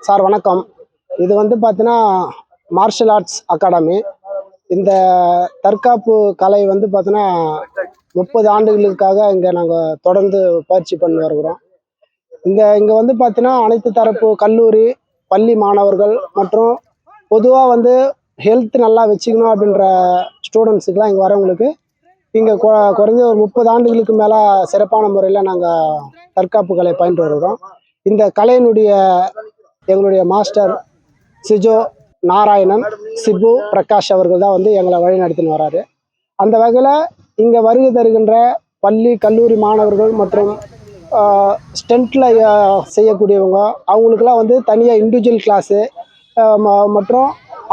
Sir வணக்கம். இது வந்து பார்த்தீங்கன்னா மார்ஷல் ஆர்ட்ஸ் அகாடமி. இந்த தற்காப்பு கலை வந்து பார்த்தீங்கன்னா 30 ஆண்டுகளுக்காக இங்கே நாங்கள் தொடர்ந்து பயிற்சி பண்ணி வருகிறோம். இங்கே வந்து பார்த்தீங்கன்னா அனைத்து தரப்பு கல்லூரி, பள்ளி மாணவர்கள் மற்றும் பொதுவாக வந்து ஹெல்த் நல்லா வச்சுக்கணும் அப்படின்ற ஸ்டூடெண்ட்ஸுக்கெலாம் இங்கே வரவங்களுக்கு இங்கே குறைஞ்ச ஒரு 30 ஆண்டுகளுக்கு மேலே சிறப்பான முறையில் நாங்கள் தற்காப்பு கலை பயின்று வருகிறோம். இந்த கலையினுடைய எங்களுடைய மாஸ்டர் சிஜோ நாராயணன், சிபு பிரகாஷ் அவர்கள் தான் வந்து எங்களை வழி நடத்தின்னு வராரு. அந்த வகையில் இங்கே வருகை தருகின்ற பள்ளி கல்லூரி மாணவர்கள் மற்றும் ஸ்டென்ட்டில் செய்யக்கூடியவங்க அவங்களுக்கெல்லாம் வந்து தனியாக இண்டிவிஜுவல் கிளாஸு மற்றும்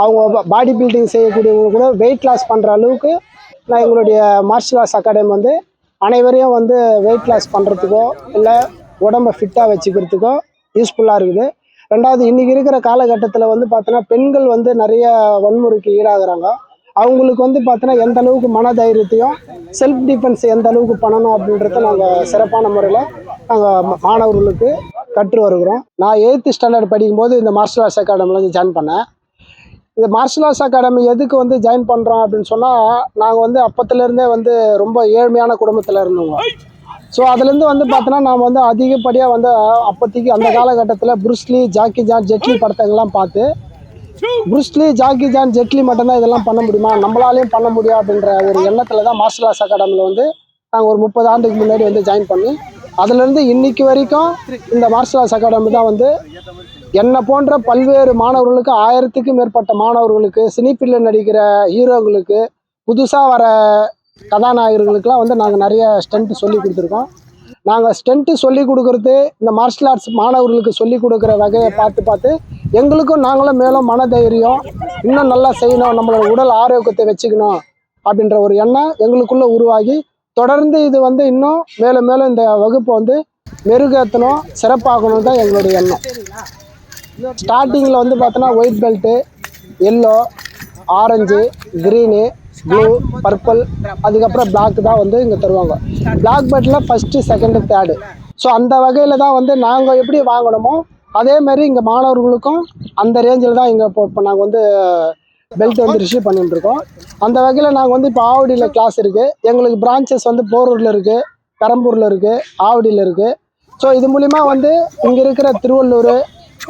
அவங்க பாடி பில்டிங் செய்யக்கூடியவங்க கூட வெயிட் லாஸ் பண்ணுற அளவுக்கு நான் எங்களுடைய மார்ஷல் ஆர்ட்ஸ் அகாடமி வந்து அனைவரையும் வந்து வெயிட் லாஸ் பண்ணுறதுக்கோ இல்லை உடம்பை ஃபிட்டாக வச்சுக்கிறதுக்கோ யூஸ்ஃபுல்லாக இருக்குது. ரெண்டாவது, இன்றைக்கி இருக்கிற காலகட்டத்தில் வந்து பார்த்தோன்னா பெண்கள் வந்து நிறைய வன்முறைக்கு ஈடாகிறாங்க. அவங்களுக்கு வந்து பார்த்தோன்னா எந்த அளவுக்கு மனதைரியத்தையும் செல்ஃப் டிஃபென்ஸ் எந்த அளவுக்கு பண்ணணும் அப்படின்றத நாங்கள் சிறப்பான முறையில் நாங்கள் மாணவர்களுக்கு கற்று வருகிறோம். நான் 8th ஸ்டாண்டர்ட் படிக்கும்போது இந்த மார்ஷல் ஆர்ட்ஸ் அகாடமியில் வந்து ஜாயின் பண்ணேன். இந்த மார்ஷல் ஆர்ட்ஸ் அகாடமி எதுக்கு வந்து ஜாயின் பண்ணுறோம் அப்படின்னு சொன்னால், நாங்கள் வந்து அப்பத்துலேருந்தே வந்து ரொம்ப ஏழ்மையான குடும்பத்தில் இருந்தவங்க. ஸோ அதுலேருந்து வந்து பார்த்தோன்னா நாம் வந்து அதிகப்படியாக வந்து அப்போதைக்கு அந்த காலகட்டத்தில் புருஸ்லி, ஜாக்கி ஜான், ஜெட்லி படத்தைங்கள்லாம் பார்த்து புருஸ்லி, ஜாக்கி ஜான், ஜெட்லி மட்டும்தான் இதெல்லாம் பண்ண முடியுமா, நம்மளாலையும் பண்ண முடியும் அப்படின்ற ஒரு எண்ணத்தில் தான் மார்ஷல் ஆர்ட்ஸ் அகாடமியில் வந்து நாங்கள் ஒரு 30 ஆண்டுக்கு முன்னாடி வந்து ஜாயின் பண்ணி அதுலேருந்து இன்னைக்கு வரைக்கும் இந்த மார்ஷல் ஆர்ட்ஸ் அகாடமி தான் வந்து என்னை போன்ற பல்வேறு மாணவர்களுக்கு 1000க்கும் மேற்பட்ட மாணவர்களுக்கு, சினிஃபீல்டில் நடிக்கிற ஹீரோங்களுக்கு, புதுசாக வர கதாநாயகர்களுக்கெல்லாம் வந்து நாங்கள் நிறைய ஸ்டண்ட்டு சொல்லி கொடுத்துருக்கோம். நாங்கள் ஸ்டண்ட்டு சொல்லி கொடுக்குறது இந்த மார்ஷல் ஆர்ட்ஸ் மாணவர்களுக்கு சொல்லி கொடுக்குற வகையை பார்த்து எங்களுக்கும் நாங்களும் மேலும் மனதைரியம் இன்னும் நல்லா செய்யணும், நம்மளோட உடல் ஆரோக்கியத்தை வச்சுக்கணும் அப்படின்ற ஒரு எண்ணம் எங்களுக்குள்ளே உருவாகி தொடர்ந்து இது வந்து இன்னும் மேலும் மேலும் இந்த வகுப்பை வந்து மெருகேற்றணும், சிறப்பாகணும் தான் எங்களுடைய எண்ணம். ஸ்டார்டிங்கில் வந்து பார்த்தோன்னா white belt, yellow, orange, green, blue, purple, அதுக்கப்புறம் பிளாக் தான் வந்து இங்கே தருவாங்க. பிளாக் பெல்ட்டில் ஃபஸ்ட்டு, செகண்டு, தேர்டு. ஸோ அந்த வகையில் தான் வந்து நாங்கள் எப்படி வாங்கணுமோ அதேமாதிரி இங்கே மாணவர்களுக்கும் அந்த ரேஞ்சில் தான் இங்கே இப்போ நாங்கள் வந்து பெல்ட் வந்து ரிசீவ் பண்ணிட்டுருக்கோம். அந்த வகையில் நாங்கள் வந்து இப்போ ஆவடியில் கிளாஸ் இருக்குது. எங்களுக்கு பிரான்ச்சஸ் வந்து போரூரில் இருக்குது, பெரம்பூரில் இருக்குது, ஆவடியில் இருக்குது. ஸோ இது மூலிமா வந்து இங்கே இருக்கிற திருவள்ளூர்,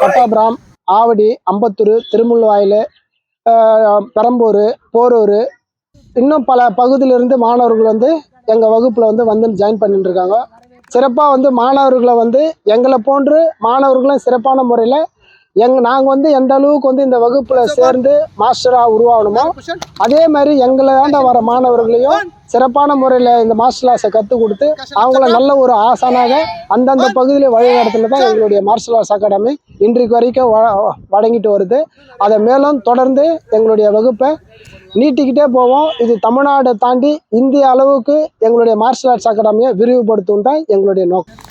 பட்டாபுரம், ஆவடி, அம்பத்தூர், திருமுல்வாயில், பெரம்பூர், போரூர், இன்னும் பல பகுதியிலிருந்து மாணவர்கள் வந்து எங்கள் வகுப்பில் வந்து ஜாயின் பண்ணிட்டு இருக்காங்க. சிறப்பாக வந்து மாணவர்களை வந்து எங்களை போன்று மாணவர்களும் சிறப்பான முறையில் நாங்கள் வந்து எந்த அளவுக்கு வந்து இந்த வகுப்பில் சேர்ந்து மாஸ்டராக உருவாகணுமோ அதே மாதிரி எங்களாண்ட வர மாணவர்களையும் சிறப்பான முறையில் இந்த மார்ஷல் ஆர்ட்ஸை கற்றுக் கொடுத்து அவங்கள நல்ல ஒரு ஆசானாக அந்தந்த பகுதியில் வழிநடத்துல தான் எங்களுடைய மார்ஷல் ஆர்ட்ஸ் அகாடமி இன்றைக்கு வரைக்கும் வழங்கிட்டு வருது. அதை மேலும் தொடர்ந்து எங்களுடைய வகுப்பை நீட்டிக்கிட்டே போவோம். இது தமிழ்நாடு தாண்டி இந்திய அளவுக்கு எங்களுடைய மார்ஷல் ஆர்ட்ஸ் அகாடமியை விரிவுபடுத்தும் தான் எங்களுடைய நோக்கம்.